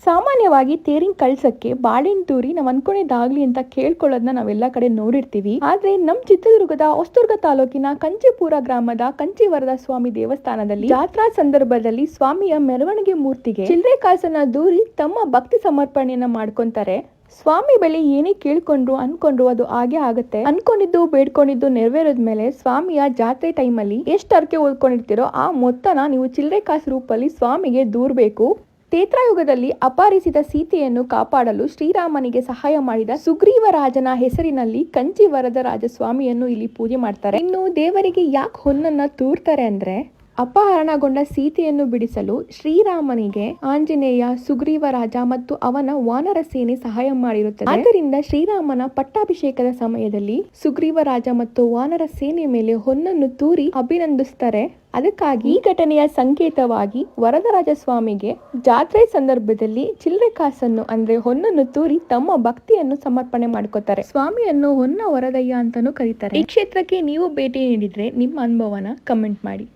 ಸಾಮಾನ್ಯವಾಗಿ ತೇರಿನ ಕಳ್ಸಕ್ಕೆ ಬಾಳೆಹಣ್ಣು ತೂರಿ ನಾವ್ ಅನ್ಕೊಂಡಿದ್ದಾಗ್ಲಿ ಅಂತ ಕೇಳ್ಕೊಳ್ಳೋದನ್ನ ನಾವೆಲ್ಲಾ ಕಡೆ ನೋಡಿರ್ತೀವಿ. ಆದ್ರೆ ನಮ್ ಚಿತ್ರದುರ್ಗದ ಹೊಸದುರ್ಗ ತಾಲೂಕಿನ ಕಂಚಿಪುರ ಗ್ರಾಮದ ಕಂಚಿವರದ ಸ್ವಾಮಿ ದೇವಸ್ಥಾನದಲ್ಲಿ ಜಾತ್ರಾ ಸಂದರ್ಭದಲ್ಲಿ ಸ್ವಾಮಿಯ ಮೆರವಣಿಗೆ ಮೂರ್ತಿಗೆ ಚಿಲ್ಲರೆ ಕಾಸನ್ನ ದೂರಿ ತಮ್ಮ ಭಕ್ತಿ ಸಮರ್ಪಣೆಯನ್ನ ಮಾಡ್ಕೊಂತಾರೆ. ಸ್ವಾಮಿ ಬಳಿ ಏನೇ ಅನ್ಕೊಂಡ್ರು ಅದು ಹಾಗೆ ಆಗುತ್ತೆ. ಅನ್ಕೊಂಡಿದ್ದು ಬೇಡ್ಕೊಂಡಿದ್ದು ನೆರವೇರಿದ್ಮೇಲೆ ಸ್ವಾಮಿಯ ಜಾತ್ರೆ ಟೈಮಲ್ಲಿ ಎಷ್ಟು ಹರಕೆ ಓದ್ಕೊಂಡಿರ್ತೀರೋ ಆ ಮೊತ್ತನ ನೀವು ಚಿಲ್ಲರೆ ಕಾಸು ರೂಪದಲ್ಲಿ ಸ್ವಾಮಿಗೆ ದೂರ್ಬೇಕು. ತ್ರೇತಾಯುಗದಲ್ಲಿ ಅಪಹರಿಸಿದ ಸೀತೆಯನ್ನು ಕಾಪಾಡಲು ಶ್ರೀರಾಮನಿಗೆ ಸಹಾಯ ಮಾಡಿದ ಸುಗ್ರೀವ ರಾಜನ ಹೆಸರಿನಲ್ಲಿ ಕಂಚಿ ವರದ ರಾಜಸ್ವಾಮಿಯನ್ನು ಇಲ್ಲಿ ಪೂಜೆ ಮಾಡ್ತಾರೆ. ಇನ್ನು ದೇವರಿಗೆ ಯಾಕೆ ಹೊನ್ನನ್ನ ತೂರ್ತಾರೆ ಅಂದ್ರೆ, ಅಪಹರಣಗೊಂಡ ಸೀತೆಯನ್ನು ಬಿಡಿಸಲು ಶ್ರೀರಾಮನಿಗೆ ಆಂಜನೇಯ, ಸುಗ್ರೀವ ರಾಜ ಮತ್ತು ಅವನ ವಾನರ ಸೇನೆ ಸಹಾಯ ಮಾಡಿರುತ್ತದೆ. ಆದ್ದರಿಂದ ಶ್ರೀರಾಮನ ಪಟ್ಟಾಭಿಷೇಕದ ಸಮಯದಲ್ಲಿ ಸುಗ್ರೀವ ರಾಜ ಮತ್ತು ವಾನರ ಸೇನೆ ಮೇಲೆ ಹೊನ್ನನ್ನು ತೂರಿ ಅಭಿನಂದಿಸ್ತಾರೆ. ಅದಕ್ಕಾಗಿ ಈ ಘಟನೆಯ ಸಂಕೇತವಾಗಿ ವರದರಾಜ ಸ್ವಾಮಿಗೆ ಜಾತ್ರೆ ಸಂದರ್ಭದಲ್ಲಿ ಚಿಲ್ಲರೆ ಕಾಸನ್ನು ಅಂದ್ರೆ ಹೊನ್ನನ್ನು ತೂರಿ ತಮ್ಮ ಭಕ್ತಿಯನ್ನು ಸಮರ್ಪಣೆ ಮಾಡ್ಕೋತಾರೆ. ಸ್ವಾಮಿಯನ್ನು ಹೊನ್ನ ವರದಯ್ಯ ಅಂತಾನೂ ಕರೀತಾರೆ. ಈ ಕ್ಷೇತ್ರಕ್ಕೆ ನೀವು ಭೇಟಿ ನೀಡಿದ್ರೆ ನಿಮ್ಮ ಅನುಭವನ ಕಮೆಂಟ್ ಮಾಡಿ.